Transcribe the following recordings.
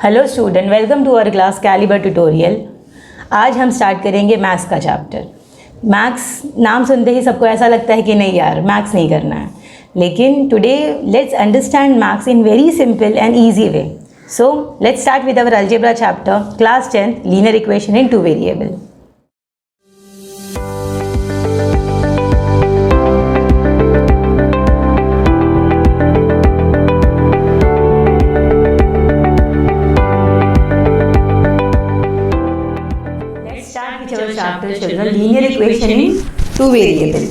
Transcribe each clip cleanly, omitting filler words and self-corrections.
Hello student, welcome to our class calibre tutorial. आज हम start करेंगे मैथ्स का चैप्टर। मैथ्स नाम सुनते ही सबको ऐसा लगता है कि नहीं यार मैथ्स नहीं करना है, लेकिन today let's understand maths in very simple and easy way. So let's start with our algebra chapter, class 10, linear equation in two variable. Chapter children, linear equation in two variable.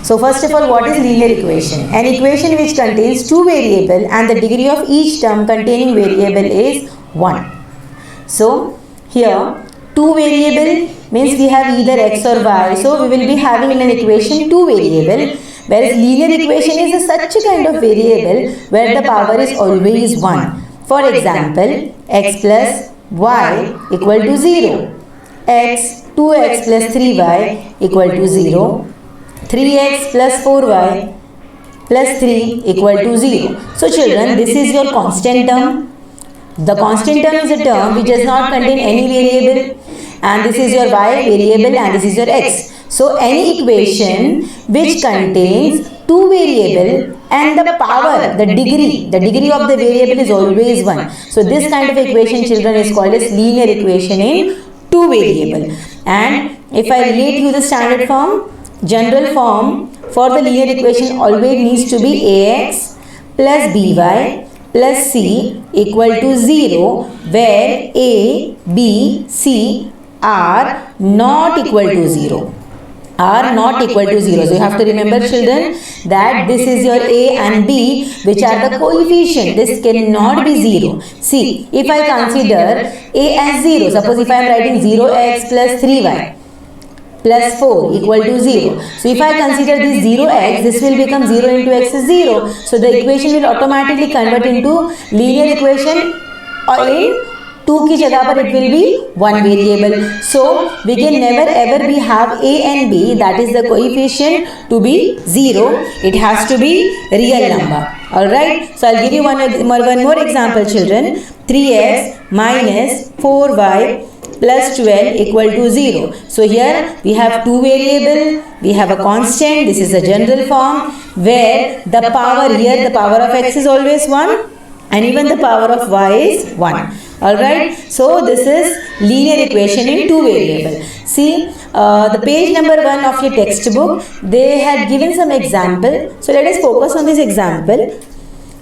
So first of all, what is linear equation? An equation which contains two variable and the degree of each term containing variable is 1. So here two variable means we have either x or y, so we will be having in an equation two variable, whereas linear equation is such a kind of variable where the power is always 1. For example, x plus y equal to 0, x 2x plus 3y equal to 0, 3x plus 4y plus 3 equal to 0. So children, this is your constant term. The constant term is a term which does not contain any variable, and this is your y variable and this is your x. So any equation which contains two variable and the power, the degree of the variable is always 1. So this kind of equation children is called as linear equation in two variable. And if I relate you the standard form, general form for the linear equation always needs to be ax plus by plus c equal to 0, where a, b, c are not equal to 0. Are not equal to 0. So you have to remember children that this is your a and b which are the coefficient. This cannot be 0. See, if I consider a as 0, suppose if I am writing 0x plus 3y plus 4 equal to 0. So if I consider this 0x, this will become 0 into x is 0. So the equation will automatically convert into linear equation in 2 की जगह पर it will be one variable. So we can never ever be have a and b, that is the coefficient, to be 0. It has to be real number. Alright, so I'll give you one more example children. 3x minus 4y plus 12 equal to 0. So here we have two variable, we have a constant, this is a general form, where the power here, the power of x is always 1 and even the power of y is 1. Alright, so this is linear equation in two variable. See, the page number 1 of your textbook, they had given some example. So let us focus on this example.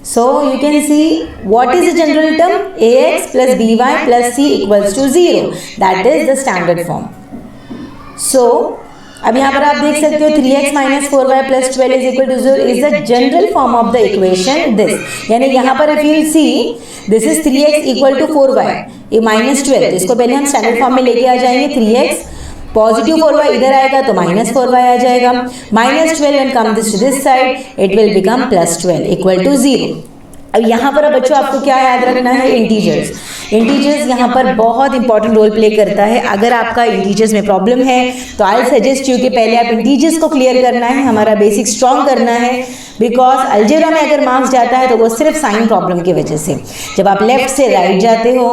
So you can see what is the general term, ax plus by plus c equals to 0. That is the standard form. So अब यहाँ पर आप देख सकते हो 3x minus 4y plus 12 is equal to 0 is the general form of the equation this. यानी यहाँ पर if you see this is 3x equal to 4y ये minus 12, तो इसको पहले हम स्टैंडर्ड फॉर्म में लेके आ जाएंगे. 3x पॉजिटिव 4y इधर आएगा तो माइनस 4y आ जाएगा. Minus 12 and come this to this side it will become plus 12 equal to 0. अब यहाँ पर बच्चों आपको क्या याद रखना है, इंटीजर्स. इंटीजर्स यहाँ पर बहुत इंपॉर्टेंट रोल प्ले करता है. अगर आपका इंटीजर्स में प्रॉब्लम है तो आई सजेस्ट यू कि पहले आप इंटीजर्स को क्लियर करना है, हमारा बेसिक स्ट्रॉन्ग करना है. बिकॉज अलजेब्रा में अगर मार्क्स जाता है तो वो सिर्फ साइन प्रॉब्लम की वजह से. जब आप लेफ्ट से राइट जाते हो,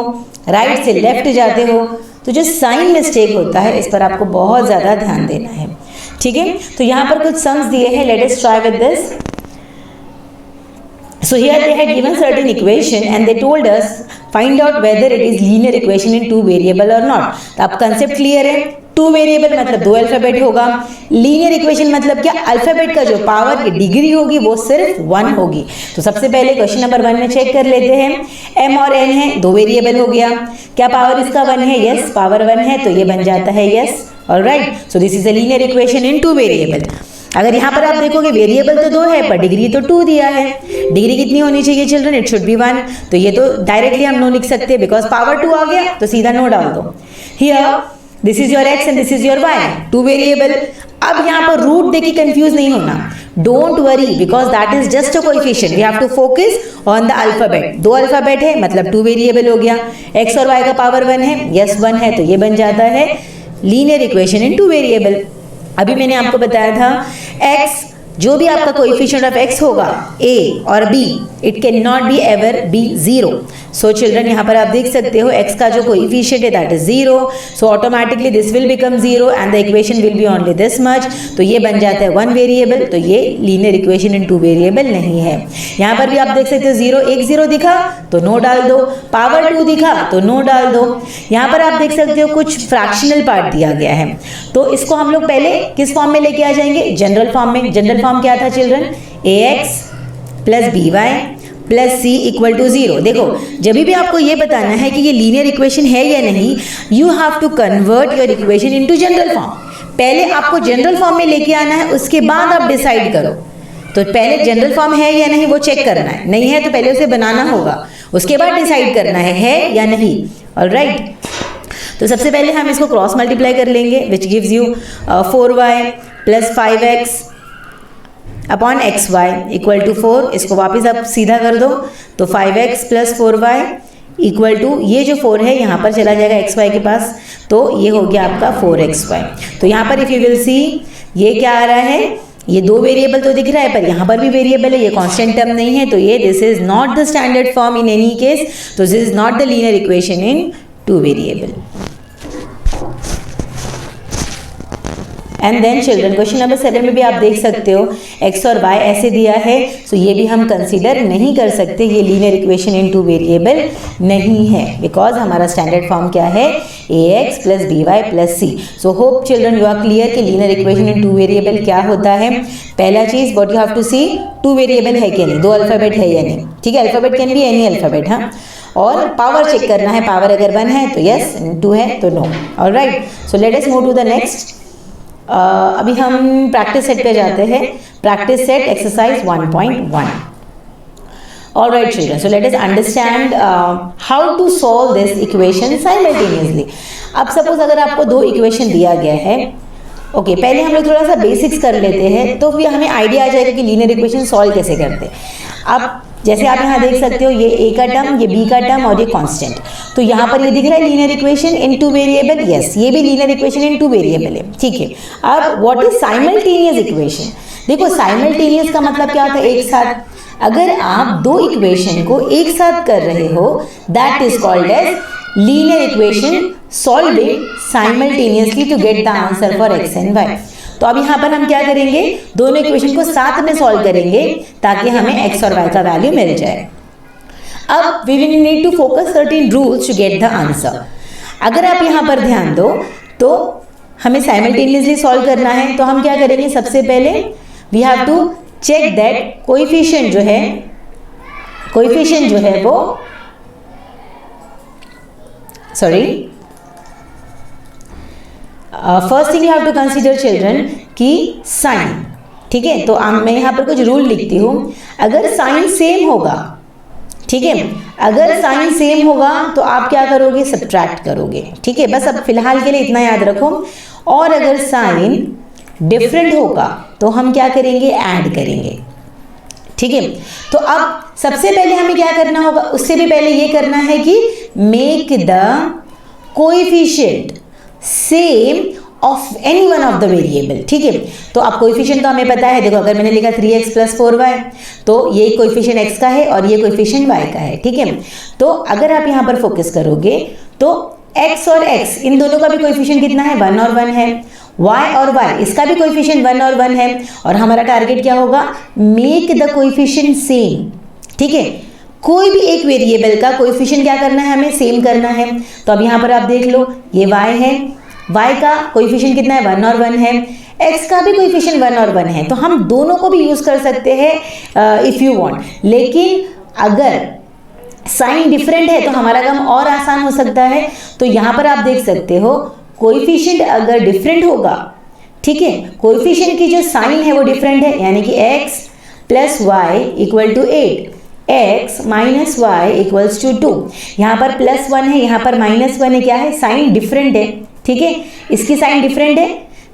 राइट से लेफ्ट जाते हो, तो जो साइन मिस्टेक होता है इस पर आपको बहुत ज़्यादा ध्यान देना है. ठीक है, तो यहाँ पर कुछ सम्स दिए हैं. Late us try with this. So here they had given certain equation and they told us find out whether it is linear equation in two variable or not. तो अब कंसेप्ट क्लियर है. Two variable मतलब दो alphabet होगा. Linear equation मतलब क्या, alphabet का जो पावर की डिग्री होगी वो सिर्फ 1 होगी. तो सबसे पहले क्वेश्चन नंबर 1 में चेक कर लेते हैं. m और n है, दो वेरिएबल हो गया. क्या पावर इसका 1 है? यस, पावर 1 है, तो ये बन जाता है yes. Alright, so this is a linear equation in two variable. अगर यहाँ पर आप देखोगे वेरिएबल तो 2 है पर डिग्री तो 2 दिया है. डिग्री कितनी होनी चाहिए चिल्ड्रन? It should be 1. तो ये तो डायरेक्टली हम नो लिख सकते हैं बिकॉज पावर 2 आ गया तो सीधा नो डाल दो. Here this is your x and this is your y, two variable. अब यहाँ पर रूट देखिए कंफ्यूज नहीं होना. Don't worry because that is just a coefficient. We have to focus on the alphabet. दो अल्फाबेट है मतलब टू वेरिएबल हो गया. x और y का पावर 1 है, यस 1 है, तो ये बन जाता है लीनियर इक्वेशन इन टू वेरिएबल. अभी मैंने आपको बताया था x जो भी आपका कोएफिशिएंट ऑफ x होगा a और b it can not be ever be 0. So children यहाँ पर आप देख सकते हो x का जो कोएफिशिएंट है that is 0. So automatically this will become 0 and the equation will be only this much. तो ये बन जाता है 1 वेरिएबल. तो ये लीनियर इक्वेशन इन 2 वेरिएबल नहीं है. यहाँ पर भी आप देख सकते हो 0 1 0 दिखा तो नो डाल दो, पावर 2 दिखा तो नो डाल दो. यहाँ पर आप देख सकते हो कुछ फ्रैक्शनल पार्ट दिया गया है, तो इसको हम लोग पहले किस फॉर्म में लेके आ जाएंगे? जनरल फॉर्म में. जनरल फॉर्म क्या था children? ax plus b y plus c equal to 0. देखो जब भी आपको ये बताना है कि ये लीनियर इक्वेशन है या नहीं, you have to convert your equation into general form. पहले आपको जनरल फॉर्म में लेके आना है, उसके बाद आप डिसाइड करो. तो पहले जनरल फॉर्म है या नहीं वो चेक करना है. नहीं है तो पहले उसे बनाना होगा, उसके बाद डिसाइड करना है या नहीं. ऑलराइट. तो सबसे पहले हम इसको क्रॉस मल्टीप्लाई कर लेंगे, which gives you 4y plus 5x upon x y equal to 4. इसको वापस आप सीधा कर दो तो 5x plus 4y equal to, ये जो 4 है यहाँ पर चला जाएगा एक्स वाई के पास, तो ये हो गया आपका 4xy. तो यहाँ पर इफ यू विल सी ये क्या आ रहा है, ये 2 वेरिएबल तो दिख रहा है पर यहाँ पर भी वेरिएबल है, ये कांस्टेंट टर्म नहीं है. तो ये this is not the standard form in any case. तो this is not the linear equation in 2 variable. And then children question number 7 में भी आप देख सकते हो x और y ऐसे दिया है, सो ये भी हम कंसीडर नहीं कर सकते. ये लीनियर इक्वेशन इन 2 वेरिएबल नहीं है, बिकॉज हमारा स्टैंडर्ड फॉर्म क्या है? ax plus b y plus c. So hope children you are clear कि लीनियर इक्वेशन इन 2 वेरिएबल क्या होता है. पहला चीज what you have to see, 2 variable है कि नहीं, 2 अल्फाबेट है या नहीं. ठीक है, alphabet can be any alphabet. हाँ, और पावर चेक करना है, पावर अगर 1 है तो यस, 2 है तो no. Alright. So let us move to the next. अभी हम प्रैक्टिस सेट पे जाते हैं. Practice set exercise 1.1. Alright children, so let us understand how to solve this equation simultaneously. अब सपोज अगर आपको 2 इक्वेशन दिया गया है, ओके पहले हम लोग थोड़ा सा बेसिक्स कर लेते हैं, तो फिर हमें आइडिया आ जाएगा कि लीनियर इक्वेशन सॉल्व कैसे करते हैं. अब जैसे आप यहाँ देख सकते हो, ये a का टर्म, ये b का टर्म और ये कांस्टेंट. तो यहाँ पर ये दिख रहा है linear equation in 2 variable. Yes, ये भी लीनियर इक्वेशन इन 2 वेरिएबल है. ठीक है. अब व्हाट इज साइमल्टेनियस इक्वेशन? देखो साइमल्टेनियस का मतलब क्या होता है? एक साथ. अगर आप 2 इक्वेशन को एक साथ कर रहे हो, that is called as linear equation solving simultaneously to get the answer for x and y. तो अब यहाँ पर हम क्या करेंगे, दोनों इक्वेशन को साथ में सॉल्व करेंगे ताकि हमें x और y का वैल्यू मिल जाए. अब we will need to focus certain rules to get the answer. अगर आप यहाँ पर ध्यान दो तो हमें साइमल्टेनियसली सॉल्व करना है, तो हम क्या करेंगे, सबसे पहले we have to check that coefficient जो है वो first thing you have to consider children कि साइन. ठीक है, तो मैं यहाँ पर कुछ रूल लिखती हूँ. अगर साइन सेम होगा, ठीक है, अगर साइन सेम होगा तो आप क्या करोगे, सब्ट्रैक्ट करोगे. ठीक है, बस अब फिलहाल के लिए इतना याद रखो. और अगर साइन डिफरेंट होगा तो हम क्या करेंगे, ऐड करेंगे. ठीक है, तो अब सबसे पहले हमें क्या करना होगा, उससे भी पहले ये करना है कि make the coefficient same of any one of the variable. ठीक है, तो अब कोएफिशिएंट तो हमें पता है. देखो अगर मैंने लिखा 3x प्लस 4y, तो ये कोएफिशिएंट x का है और ये कोएफिशिएंट y का है. ठीक है, तो अगर आप यहाँ पर फोकस करोगे तो x और x इन दोनों का भी कोएफिशिएंट कितना है, 1 और 1 है. y और y इसका भी कोएफिशिएंट 1 और 1 है. और हमारा टारगेट क्या होगा, मेक द कोएफिशिएंट सेम. ठीक है, कोई भी एक वेरिएबल का कोएफिशिएंट क्या करना है, हमें सेम करना है. तो अब यहाँ पर आप देख लो, ये y है, y का कोएफिशिएंट कितना है, 1 और 1 है. x का भी कोएफिशिएंट 1 और 1 है. तो हम दोनों को भी यूज कर सकते हैं इफ यू वांट. लेकिन अगर साइन डिफरेंट है तो हमारा काम और आसान हो सकता है. तो यहाँ पर आप देख सकते हो कोएफिशिएंट अगर डिफरेंट होगा, ठीक है, कोएफिशिएंट की जो साइन है वो डिफरेंट है, यानी कि x plus y equal to 8, x minus y equals to 2. यहाँ पर प्लस 1 है, यहाँ पर माइनस 1 है. क्या है, साइन डिफरेंट है. ठीक है, इसकी साइन डिफरेंट है.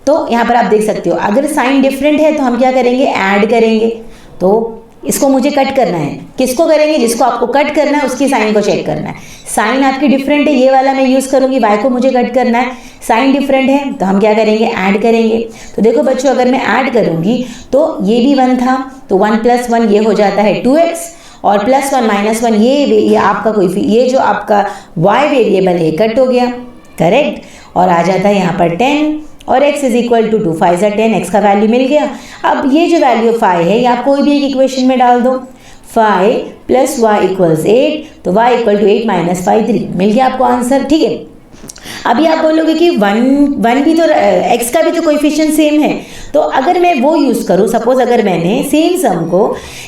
तो यहाँ पर आप देख सकते हो अगर साइन डिफरेंट है तो हम क्या करेंगे, ऐड करेंगे. तो इसको मुझे कट करना है. किसको करेंगे, जिसको आपको कट करना है उसकी साइन को चेक करना है. साइन आपकी डिफरेंट है, ये वाला मैं यूज करूंगी. y को मुझे कट करना है, साइन डिफरेंट है तो हम क्या करेंगे, ऐड करेंगे. तो देखो बच्चों, अगर मैं ऐड करूंगी तो ये भी 1 था, तो 1 प्लस 1 ये हो जाता है 2x, और +1 -1 ये आपका ये जो आपका y वेरिएबल है कट हो गया, करेक्ट, और आ जाता है यहाँ पर 10 और x is equal to 2 5 10, x का वैल्यू मिल गया। अब ये जो वैल्यू 5 है ये आप कोई भी एक इक्वेशन में डाल दो, 5 + y = 8, तो y = 8 - 5 3, मिल गया आपको आंसर। ठीक है, अभी आप बोलोगे कि 1 भी तो x का भी तो कोएफिशिएंट सेम है, तो अगर मैं वो यूज़ करूँ, सपोज अगर मैंने सेम सम को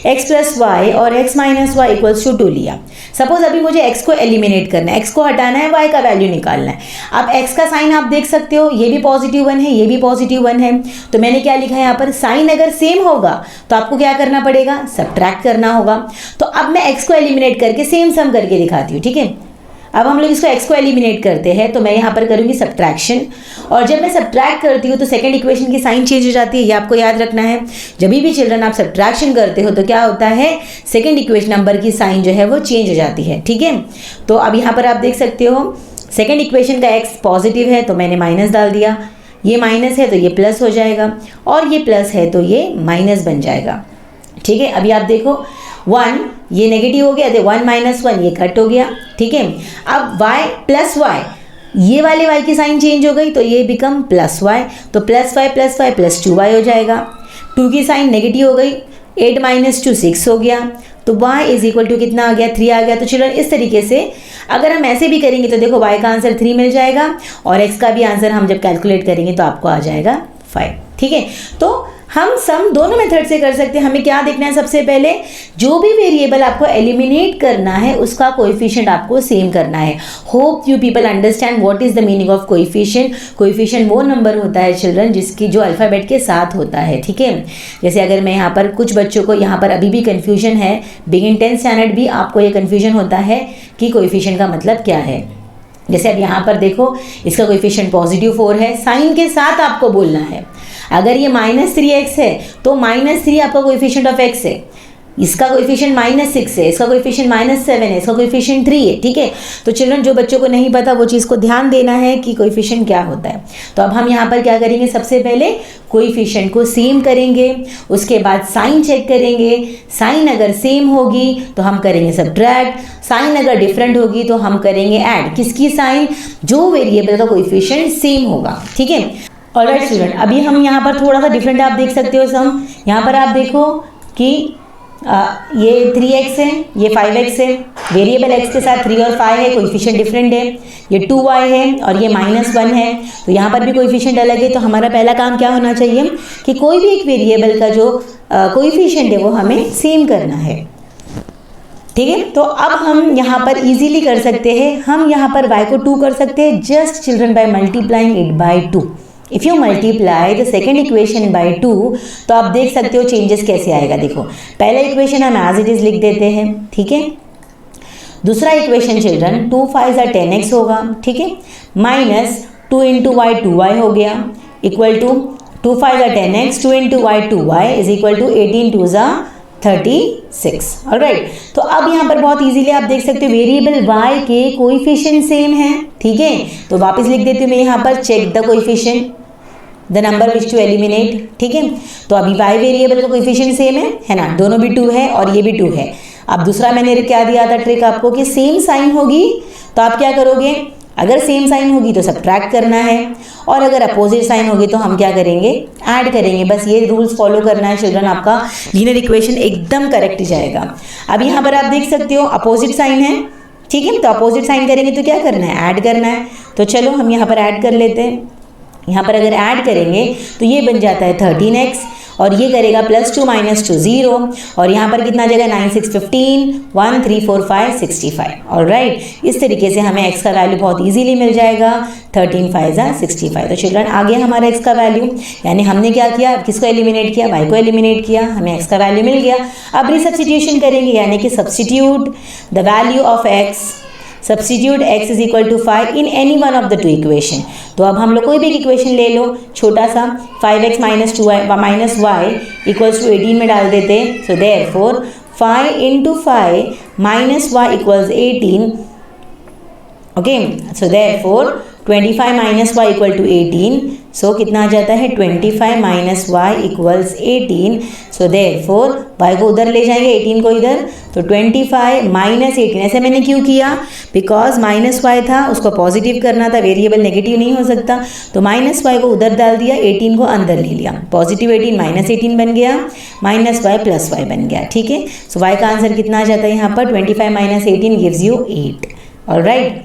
x + y और x - y = 2 लिया, सपोज अभी मुझे x को एलिमिनेट करना है, x को हटाना है, y का वैल्यू निकालना है। अब x का साइन आप देख सकते हो, ये भी +1 है, ये भी +1 है, तो मैंने क्या लिखा है यहाँ पर, साइन अगर सेम होगा तो आपको क्या करना पड़ेगा, सब्ट्रैक्ट करना होगा। तो अब मैं x को एलिमिनेट करके सेम सम करके दिखाती हूँ। ठीक है, अब हम लोग इसको x को एलिमिनेट करते हैं, तो मैं यहाँ पर करूँगी सब्ट्रैक्शन, और जब मैं सब्ट्रैक्ट करती हूँ तो सेकंड इक्वेशन की साइन चेंज हो जाती है, ये आपको याद रखना है। जब भी चिल्ड्रन आप सब्ट्रैक्शन करते हो तो क्या होता है, सेकंड इक्वेशन नंबर की साइन जो है वो चेंज हो जाती है। ठीक है, तो अब यहाँ पर आप देख सकते हो सेकंड इक्वेशन का x पॉजिटिव है तो मैंने माइनस डाल दिया, ये माइनस है तो ये प्लस हो जाएगा, और ये प्लस है तो ये माइनस बन जाएगा। ठीक है, अभी आप देखो 1 ये नेगेटिव हो गया, तो 1 - 1 ये कट हो गया। ठीक है, अब y + y, ये वाले y की साइन चेंज हो गई तो ये बिकम +y, तो +5 + 5 + 2y हो जाएगा। 2 की साइन नेगेटिव हो गई, 8 - 2 6 हो गया, तो y = कितना आ गया, 3 आ गया। तो चिल्ड्रन इस तरीके से अगर हम ऐसे भी करेंगे तो देखो y का आंसर 3 मिल जाएगा, और x का भी आंसर हम जब कैलकुलेट करेंगे तो आपको आ जाएगा 5। ठीक है, तो हम सम दोनों मेथड से कर सकते हैं। हमें क्या देखना है, सबसे पहले जो भी वेरिएबल आपको एलिमिनेट करना है उसका कोएफिशिएंट आपको सेम करना है। Hope you people understand what is the meaning of coefficient. Coefficient वो नंबर होता है चिल्ड्रन जिसकी जो अल्फ़ाबेट के साथ होता है। ठीक है, जैसे अगर मैं यहाँ पर कुछ बच्चों को यहाँ पर अभी भी कन्फ्यूजन है, बिगिन 10th स्टैंडर्ड भी आपको ये कन्फ्यूजन होता है कि कोएफिशिएंट का मतलब क्या है। जैसे अब यहाँ पर देखो इसका कोएफिशिएंट +4 है, साइन के साथ आपको बोलना है। अगर ये -3x है तो -3 आपका कोएफिशिएंट ऑफ x है, इसका कोएफिशिएंट -6 है, इसका कोएफिशिएंट -7 है, इसका कोएफिशिएंट 3 है। ठीक है, तो चिल्ड्रन जो बच्चों को नहीं पता वो चीज़ को ध्यान देना है कि कोएफिशिएंट क्या होता है। तो अब हम यहाँ पर क्या करेंगे, सबसे पहले कोएफिशिएंट को सेम करेंगे, उसके बाद साइन चेक करेंगे। साइन अगर सेम होगी तो हम करेंगे सब्ट्रैक्ट, साइन अगर डिफरेंट होगी तो हम करेंगे ऐड। किसकी साइन, जो वेरिएबल का कोएफिशिएंट सेम होगा। ठीक है, ऑलराइट स्टूडेंट, अभी हम यहाँ पर थोड़ा सा डिफरेंट आप देख सकते हो सम। यहाँ पर आप देखो कि ये 3x है, ये 5x है, वेरिएबल x के साथ 3 और 5 है, कोएफिशिएंट डिफरेंट है। ये 2y है और ये -1 है, तो यहाँ पर भी कोएफिशिएंट अलग है। तो हमारा पहला काम क्या होना चाहिए कि कोई भी एक वेरिएबल का जो कोएफिशिएंट है वो हमें सेम करना है। ठीक है, तो अब हम यहाँ पर इजीली कर सकते हैं, हम यहाँ पर y को 2 कर सकते हैं just children by multiplying it by 2। If you multiply the second equation by 2 तो आप देख सकते हो चेंजेस कैसे आएगा। देखो पहला इक्वेशन हम एज इट इज़ लिख देते हैं। ठीक है, दूसरा इक्वेशन चिल्ड्रन 2 5 10x होगा। ठीक है, -2 × y 2y हो गया, equal to 2 5 10x 2 × y 2y is equal to 18 2 36। Alright, तो अब यहाँ पर बहुत इजीली आप देख सकते हो वेरिएबल y के कोएफिशिएंट सेम है। ठीक है, तो वापस लिख देती हूँ मैं यहाँ पर, check the coefficient the number which to eliminate. ठीक है, तो अभी y वेरिएबल का कोएफिशिएंट सेम है ना, दोनों भी 2 है और ये भी 2 है। अब दूसरा मैंने क्या दिया था ट्रिक आपको कि सेम साइन होगी तो आप क्या करोगे, अगर सेम साइन होगी तो सब्ट्रैक्ट करना है, और अगर अपोजिट साइन होगी तो हम क्या करेंगे, ऐड करेंगे। बस ये रूल्स फॉलो करना है चिल्ड्रन, आपका लीनियर इक्वेशन एकदम करेक्ट जाएगा। अब यहाँ पर आप देख सकते हो अपोजिट साइन है। ठीक है, तो अपोजिट साइन करेंगे तो क्या करना है, ऐड करना है। तो चलो हम यहाँ पर ऐड कर लेते हैं। यहाँ पर अगर ऐड करेंगे तो ये बन जाता है 13x, और ये करेगा +2 - 2 0, और यहाँ पर कितना जगह 9 6 15 1 3 4 5 65। ऑलराइट, इस तरीके से हमें x का वैल्यू बहुत इजीली मिल जाएगा, 13 5 65। तो चिल्ड्रन आ गया हमारा x का वैल्यू, यानी हमने क्या किया, किसको एलिमिनेट किया, y को एलिमिनेट किया, हमें x का वैल्यू मिल गया। अब रिसब्स्टिट्यूशन करेंगे, यानी कि substitute the value of x, substitute x is equal to 5 in any one of the 2 equation. तो अब हम लोग कोई भी इक्वेशन ले लो, छोटा सा 5x - 2y इक्वल्स टू 18 में डाल देते। So therefore 5 × 5 - y = 18। Okay, so therefore 25 minus y equal to 18, so कितना आ जाता है 25 minus y equals 18, so therefore y को उधर ले जाएंगे 18 को इधर, तो 25 माइनस 18, ऐसे मैंने क्यों किया, बिकॉज माइनस वाई था उसको पॉजिटिव करना था, वेरिएबल नेगेटिव नहीं हो सकता, तो माइनस वाई को उधर डाल दिया, 18 को अंदर ले लिया, पॉजिटिव 18 माइनस 18 बन गया, माइनस वाई प्लस वाई बन गया, ठीक है। सो वाई का आंसर कितना आ जाता है यहाँ पर 25 minus 18 gives you 8, alright.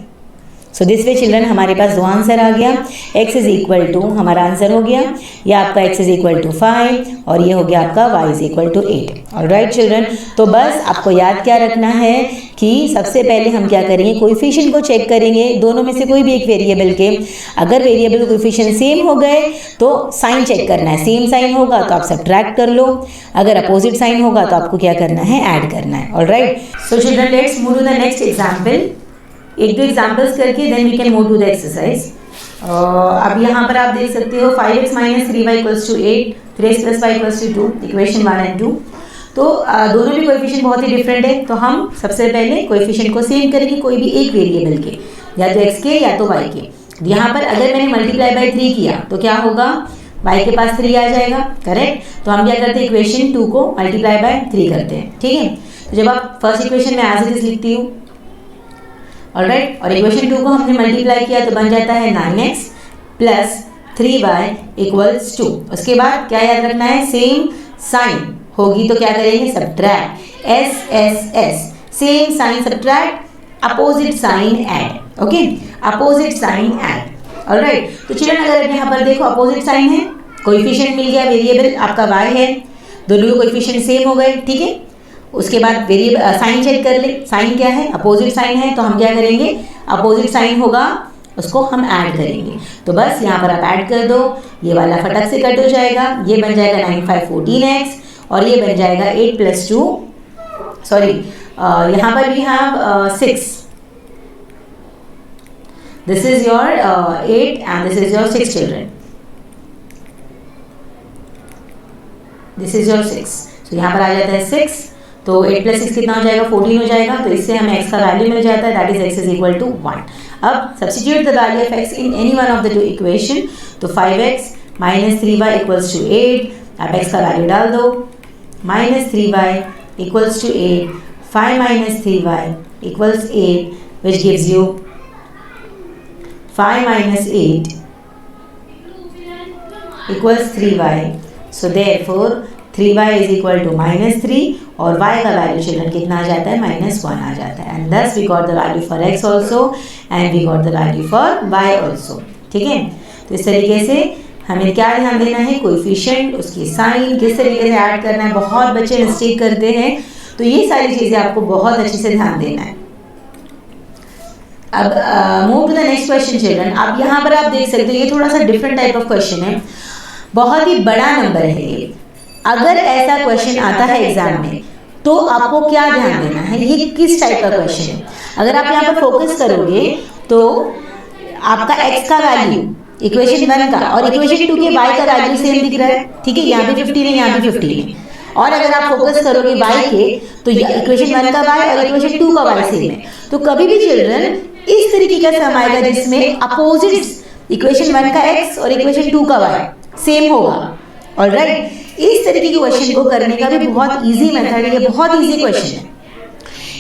So this way children हमारे पास दो आंसर आ गया, x इज इक्वल टू हमारा आंसर हो गया, ये आपका x इज इक्वल टू 5 और ये हो गया आपका y is equal to 8, alright children. तो बस आपको याद क्या रखना है कि सबसे पहले हम क्या करेंगे, कोएफिशिएंट को चेक करेंगे, दोनों में से कोई भी एक वेरिएबल के, अगर वेरिएबल कोएफिशिएंट सेम हो गए तो साइन चेक करना है, सेम साइन होगा तो आप सब्ट्रैक्ट कर लो, अगर अपोजिट साइन होगा तो आपको क्या करना है, ऐड करना है, alright. So children let's move to the next example, एक दो एग्जाम्पल्स करके then we can move to the exercise. अब यहाँ पर आप देख सकते हो 5x minus 3y equals to 8, 3x plus y equals to 2, equation 1 and 2। तो दोनों भी कोएफिशिएंट बहुत ही डिफरेंट है, तो हम सबसे पहले कोएफिशिएंट को सेम करेंगे कोई भी एक वेरिएबल के, या तो x के या तो y के। यहाँ पर अगर मैंने मल्टीप्लाई बाय 3 किया तो क्या होगा, y के पास 3 आ जाएगा, करेक्ट। तो हम क्या करते हैं, इक्वेशन 2 को मल्टीप्लाई बाय 3 करते हैं, ठीक है। तो जब आप फर्स्ट इक्वेशन में एज इट इज लिखती हूँ, ऑलराइट, और इक्वेशन 2 को हमने मल्टीप्लाई किया तो बन जाता है 9x प्लस 3y इक्वल्स 2। उसके बाद क्या याद रखना है, सेम साइन होगी तो क्या करेंगे, subtract, S S S, same sign subtract, opposite sign add, okay, opposite sign add, alright. तो चिल्ड्रन अगर यहाँ पर देखो अपोजिट साइन है, कोएफिशिएंट मिल गया, वेरिएबल आपका y है, दोनों के कोएफिशिएंट सेम हो गए, ठीक है। उसके बाद वेरिएबल साइन चेक कर ले, साइन क्या है, अपोजिट साइन है, तो हम क्या करेंगे, अपोजिट साइन होगा उसको हम ऐड करेंगे, तो बस यहाँ पर आप ऐड कर दो, ये वाला फटक से कट हो जाएगा, ये बन जाएगा 9 5 14x और ये बन जाएगा 8 प्लस 2, सॉरी यहाँ पर भी have 6, this is your 8 and this is your 6 children, this is your 6, तो यहाँ पर आ जाता है 6, तो 8 प्लस 6 कितना हो जाएगा, 14 हो जाएगा, तो इससे हमें x का वैल्यू मिल जाता है, that is x is equal to 1। अब substitute the value of x in any one of the two equation, तो 5x minus 3y equals to 8, अब x का वैल्यू डाल दो, minus 3y equals to 8, 5 minus 3y equals 8 which gives you 5 minus 8 equals 3y, so therefore 3y is equal to minus 3 और y का value children कितना आ जाता है, -1 आ जाता है, and thus we got the value for x also and we got the value for y also, ठीक है। तो इस तरीके से हमें क्या ध्यान देना है, कोएफिशिएंट, उसकी साइन किस तरीके से ऐड करना है, बहुत बच्चे मिस्टेक करते हैं, तो ये सारी चीज़ें आपको बहुत अच्छे से ध्यान देना है। अब move to the next question children. अब यहाँ पर आप देख सकते हो ये थोड़ा सा डिफरेंट टाइप ऑफ क्वेश्चन है, बहुत ही बड़ा नंबर है ये। अगर ऐसा क्वेश्चन आता है एग्जाम में तो आपको क्या ध्यान देना है, ये किस टाइप का क्वेश्चन है। अगर आप यहाँ पर फोकस करोगे तो आपका x का वैल्यू इक्वेशन 1 का और इक्वेशन 2 के y का वैल्यू सेम दिख रहा है, ठीक है, यहाँ पे 15 है, यहाँ पे 15 है। और अगर आप फोकस करोगे y के तो इक्वेशन 1 का y और इक्वेशन 2 का y सेम है। तो कभी भी चिल्ड्रन इस तरीके का सम आएगा जिसमें अपोजिट इक्वेशन 1 का x और इक्वेशन 2 का y सेम होगा, ऑलराइट। इस तरीके के क्वेश्चन को करने का भी बहुत इजी मेथड है, ये बहुत इजी क्वेश्चन है।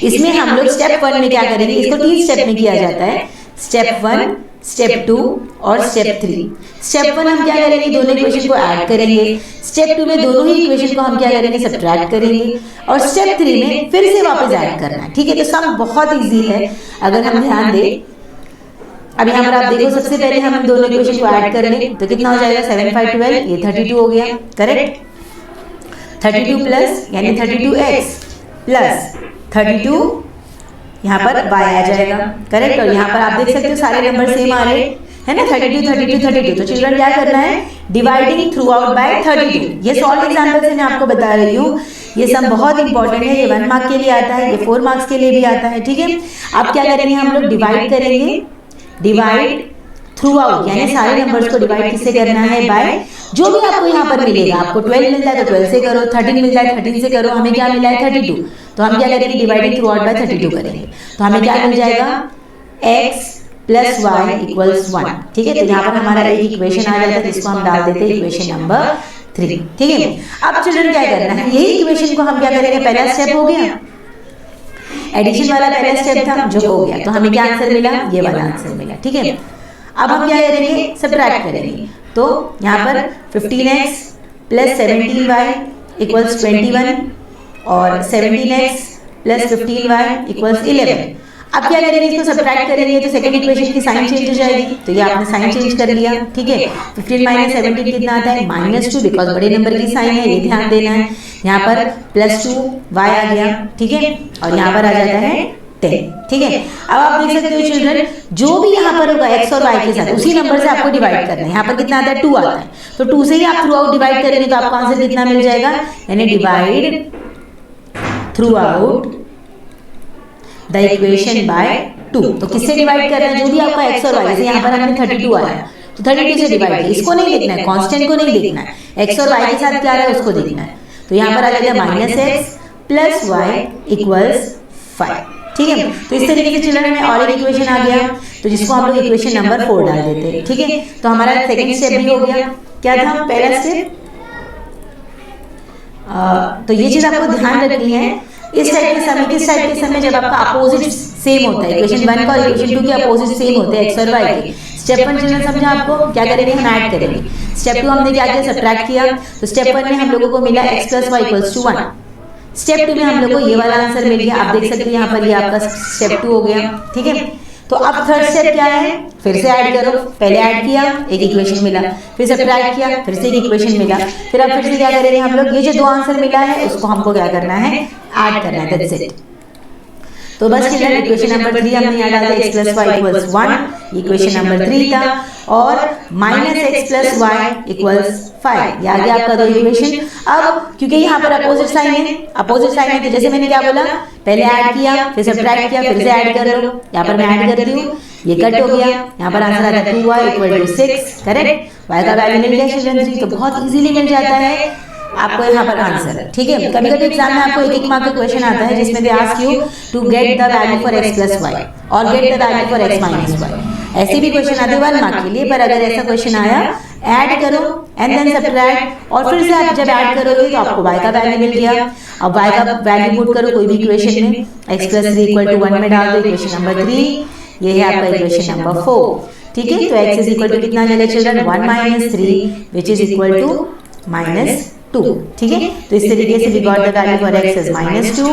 इसमें हम लोग स्टेप 1 में क्या करेंगे, इसको 3 स्टेप में किया जाता है, स्टेप 1, स्टेप 2 और स्टेप 3। स्टेप 1 हम क्या करेंगे, दोनों इक्वेशन को ऐड करेंगे, स्टेप 2 में दोनों ही इक्वेशन को हम क्या करेंगे, सब्ट्रैक्ट करेंगे, और स्टेप 3 में फिर से वापस ऐड करना है, ठीक है। तो सम बहुत ईजी है अगर हम ध्यान दें। अब यहाँ पर आप देखो सबसे पहले हम दोनों इक्वेशन को ऐड कर लें तो कितना हो जाएगा, 7 5 12, ये 32 हो गया, करेक्ट। 32 प्लस यानी 32x प्लस 32 यहाँ पर y आ जाएगा, करेक्ट। और यहाँ पर आप देख सकते हो सारे नंबर सेम आ रहे हैं ना, 32 32 32। तो चिल्ड्रन क्या करना है, डिवाइडिंग थ्रू आउट बाय 32। ये सॉल्व एग्जाम्पल से मैं आपको बता रही हूँ, ये सब बहुत इंपॉर्टेंट है, ये 1 मार्क के लिए आता है, ये 4 मार्क्स के लिए भी आता है, ठीक है। अब क्या करेंगे, हम लोग डिवाइड करेंगे, डिवाइड थ्रू आउट यानी सारे नंबर्स को डिवाइड किससे करना है, बाय जो भी आपको यहाँ पर मिलेगा। आपको 12 मिलता है तो 12 से करो, 13 मिलता है 13 से करो, हमें क्या मिला है 32, तो हम क्या करेंगे, डिवाइडिंग थ्रू आउट बाय 32 करेंगे, तो हमें क्या मिल जाएगा, x प्लस वाई इक्वल्स 1। ठीक है, तो यहाँ पर हमारा एक इक्वेशन आ जाता है जिसको हम डाल देते हैं इक्वेशन नंबर 3। ठीक है, अब चिल्ड्रन क्या करना है, यही इक्वेशन को हम क्या करेंगे, पहला स्टेप हो गया, एडिशन वाला पहला स्टेप था जो हो गया, तो हमें क्या आंसर मिला, ये वाला आंसर मिला। ठीक है, अब हम क्या करेंगे, सब्ट्रैक्ट करेंगे, तो यहाँ पर 15x प्लस 17y इक्वल्स 21 और 17x प्लस 15y इक्वल्स 11। अब क्या करेंगे, इसको सब्ट्रैक्ट करेंगे तो सेकंड इक्वेशन की साइन चेंज हो जाएगी, तो ये आपने साइन चेंज कर लिया। ठीक है, 15 माइनस 17 कितना आता है, -2, बिकॉज बड़े नंबर की साइन है, ये ध्यान देना है। यहाँ पर +2y आ गया। ठीक है, और यहाँ पर आ जाता है 10। ठीक है, अब आप देख सकते हो चिल्ड्रन, जो भी यहाँ पर होगा x और y के साथ उसी नंबर से आपको डिवाइड करना है। यहाँ पर कितना आता है, 2 आता है, तो 2 से ही आप थ्रू आउट डिवाइड करेंगे तो आपको आंसर कितना मिल जाएगा, यानी divide through out the equation by 2। तो किससे डिवाइड करना है, जो भी आपका x और y, जैसे यहाँ पर हमने 32 आया तो 32 से डिवाइड किया, इसको नहीं देखना है, कांस्टेंट को नहीं देखना है, x और y के साथ क्या आ रहा है उसको देखना है। तो यहाँ पर आ जाता है -x प्लस y इक्वल्स 5। ठीक है, तो इस तरीके से चिल्ड्रन में और एक इक्वेशन आ गया, तो जिसको हम लोग इक्वेशन नंबर 4 डाल देते हैं। ठीक है, तो हमारा सेकंड स्टेप भी हो गया। क्या था पहला स्टेप, तो ये चीज आपको ध्यान रखनी है, इस टाइप के समय, किस टाइप के समय, जब आपका अपोजिट सेम होता है, इक्वेशन 1 का और इक्वेशन 2 के अपोजिट सेम होते हैं x और y के। स्टेप 1 चिल्ड्रन समझा आपको, क्या करेंगे, हम ऐड करेंगे। स्टेप 2 हमने क्या किया, सब्ट्रैक्ट किया, तो स्टेप 1 में हम लोगों को मिला x + y = 1। स्टेप 2 में हम लोग को ये वाला आंसर मिल गया। आप देख सकते हैं यहाँ पर ये आपका स्टेप 2 हो गया। ठीक है, तो अब थर्ड स्टेप क्या है, फिर से ऐड करो, पहले ऐड किया एक इक्वेशन मिला, फिर सब्ट्रैक्ट किया फिर से एक इक्वेशन मिला, फिर अब फिर से क्या करेंगे हम लोग, ये जो दो आंसर मिला है उसको हमको क्या करना है, ऐड करना है, दैट्स इट। तो बस चिल्ड्रन इक्वेशन नंबर 3 हमने यहाँ डाला x + y = 1, इक्वेशन नंबर 3 था, और -x + y = 5, ये आ गया आपका दो इक्वेशन। अब क्योंकि यहाँ पर अपोजिट साइन है, तो जैसे मैंने क्या बोला, पहले ऐड किया फिर सब्ट्रैक्ट किया फिर से ऐड कर लो। यहाँ पर मैं ऐड करती हूँ, ये कट हो गया, यहाँ पर आंसर आता है 2y = 6। करेक्ट, y का वैल्यू मिल गया चिल्ड्रन 3, तो बहुत इजीली मिल जाता है आपको यहाँ पर आंसर। ठीक है, कभी कभी एग्जाम में आपको एक मार्क का क्वेश्चन आता है जिसमें they ask you to get the value for x + y और get the value for x - y। ऐसे भी क्वेश्चन आते हैं 1 मार्क के लिए, पर अगर ऐसा क्वेश्चन आया, ऐड करो एंड देन सब्ट्रैक्ट, और फिर से आप जब ऐड करोगे तो आपको y का वैल्यू मिल गया। अब y का वैल्यू पुट करो कोई भी इक्वेशन में, x + 3 = 1 में डाल दो इक्वेशन नंबर 3, ये है आपका इक्वेशन नंबर 4। ठीक है, तो x = कितना ले children, 1 - 3 which is equal to -2। ठीक है, तो इस तरीके से we got the value for x as -2,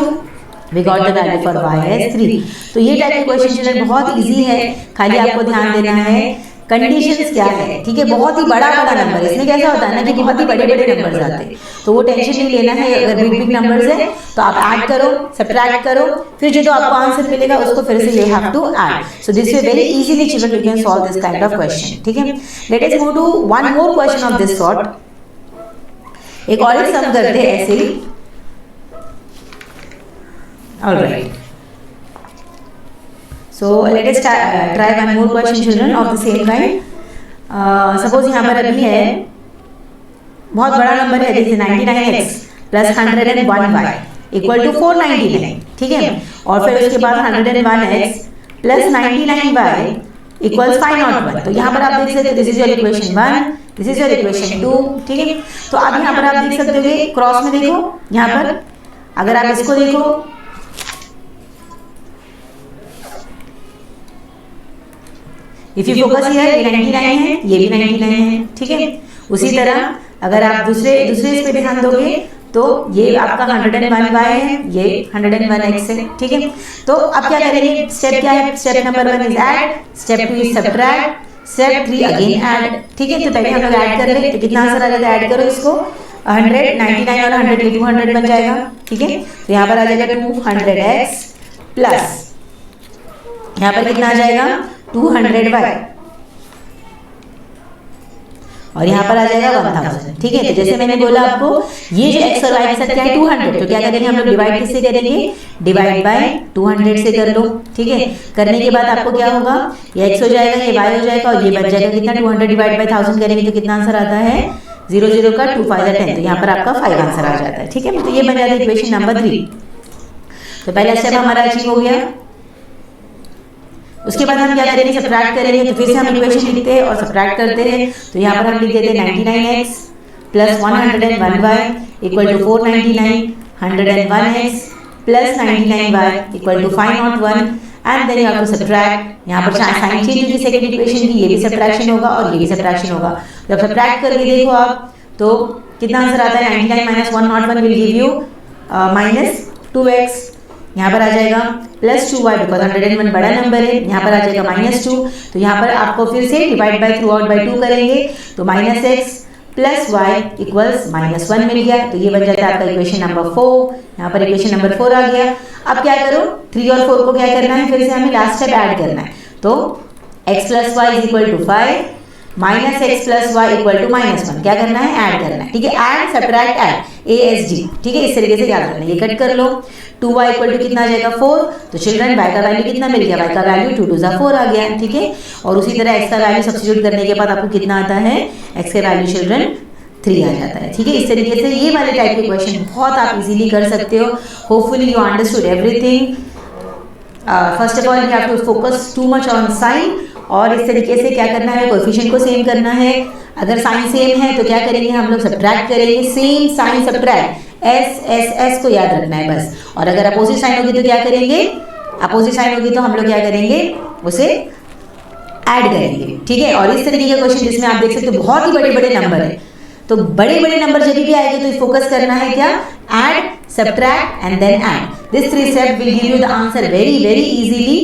we got the value for y as 3। तो ये टाइप के क्वेश्चन चिल्ड्रन बहुत इजी है, खाली आपको ध्यान देना है कंडीशंस क्या है। ठीक है, बहुत ही बड़ा नंबर, इसमें कैसा होता है ना कि बहुत ही बड़े नंबर्स आते हैं, तो वो टेंशन नहीं लेना है। अगर बिग नंबर्स है तो आप ऐड करो, सब्ट्रैक्ट करो, फिर जो आपको आंसर मिलेगा उसको फिर से you have to add. So this way very easily children you can solve this kind of question. ठीक है, let us move to one more question of this sort. एक और एक सम करते हैं ऐसे ही। Alright, so let us try one more question children of the same kind. Suppose यहाँ पर अभी है बहुत बड़ा नंबर है, जैसे 99x + 101y = 499। ठीक है, और फिर उसके बाद 101x + 99y = 501। तो यहाँ पर आप देख सकते हो this is your equation 1, this is your equation 2। ठीक है, तो अब यहाँ पर आप देख सकते हो क्रॉस में देखो, यहाँ पर अगर आप इसको देखो, इफ यू फोकस हियर, ये 99 है, ये भी 99 है। ठीक है, उसी तरह अगर आप दूसरे इस पे ध्यान दोगे तो ये आपका 101y है, ये 101x है। ठीक है, तो अब क्या करेंगे, स्टेप क्या है, step number 1 is add, step 2 is subtract, step 3 again add. ठीक है, तो पहले हम लोग ऐड कर ले, तो कितना आंसर आ जाएगा, ऐड करो इसको, 100, 99 और 100 200 बन जाएगा। ठीक है, तो यहाँ पर आ जाएगा 200x प्लस यहाँ पर कितना आ जाएगा 200y, और यहाँ पर आ जाएगा 1000। ठीक है, तो जैसे मैंने बोला आपको, ये जो x और y के साथ क्या है 200, तो क्या करेंगे हम लोग डिवाइड किससे करेंगे, डिवाइड बाय 200 से कर लो। ठीक है, करने के बाद आपको क्या होगा, ये x हो जाएगा, ये y हो जाएगा, और ये बच जाएगा कितना, 200 डिवाइड बाय 1000 करेंगे तो कितना आंसर आता है, 0 0 का 2 5 10, तो यहाँ पर आपका 5 आंसर आ जाता है। ठीक है, तो ये बन जाता है इक्वेशन नंबर 3। तो पहला स्टेप हमारा अचीव हो गया। उसके बाद हम क्या करेंगे, सब्ट्रैक्ट करेंगे, तो फिर से हम इक्वेशन लिखते हैं और सब्ट्रैक्ट करते हैं। तो यहाँ पर हम लिख देते हैं 99x plus 101y equal to 499, 101x plus 99y equal to 501 and then you have to subtract. यहाँ पर साइन चेंज होगी सेकंड इक्वेशन की, ये भी सब्ट्रैक्शन होगा और ये भी सब्ट्रैक्शन होगा। जब सब्ट्रैक्ट करके देखो आप तो कितना आंसर आता है, 99 minus 101 will give you minus 2x। यहाँ पर आ जाएगा प्लस 2y बिकॉज 101 बड़ा नंबर है, यहाँ पर आ जाएगा माइनस 2। तो यहाँ पर आपको फिर से divide by through out by 2 करेंगे तो minus x plus y equals minus 1 मिल गया। तो ये बन जाता है आपका इक्वेशन नंबर 4। यहाँ पर इक्वेशन नंबर 4 आ गया। अब क्या करो, 3 और 4 को क्या करना है, फिर से हमें लास्ट स्टेप ऐड करना है। तो x plus y is equal to 5 minus x plus y equal to minus 1 क्या करना है, ऐड करना है। ठीक है, ऐड सब्ट्रैक्ट ऐड ASD। ठीक है, इस तरीके से याद रखना है। ये कट कर लो, 2y इक्वल टू कितना आ जाएगा 4। तो चिल्ड्रन y का वैल्यू कितना मिल गया, y का वैल्यू 2 2 4 आ गया। ठीक है, और उसी तरह x का वैल्यू सब्स्टिट्यूट करने के बाद आपको कितना आता है, x का वैल्यू चिल्ड्रन 3 आ जाता है। ठीक है, इस तरीके से ये वाले टाइप के क्वेश्चन बहुत आप इजीली कर सकते हो। Hopefully you understood everything. First of all you have to focus too much on sign, और इस तरीके से क्या करना है, कोएफिशिएंट को सेम करना है। अगर साइन सेम है तो क्या करेंगे, हम लोग सब्ट्रैक्ट करेंगे, सेम साइन सब्ट्रैक्ट, एस को याद रखना है बस। और अगर अपोजिट साइन होगी तो क्या करेंगे, अपोजिट साइन होगी तो हम लोग क्या करेंगे, उसे ऐड करेंगे। ठीक है, और इस तरीके के क्वेश्चन जिसमें आप देख सकते हो बहुत ही बड़े बड़े नंबर है, तो बड़े बड़े नंबर जब भी आएंगे तो फोकस करना है क्या, add, subtract and then add. This 3 step will give you the answer very very easily.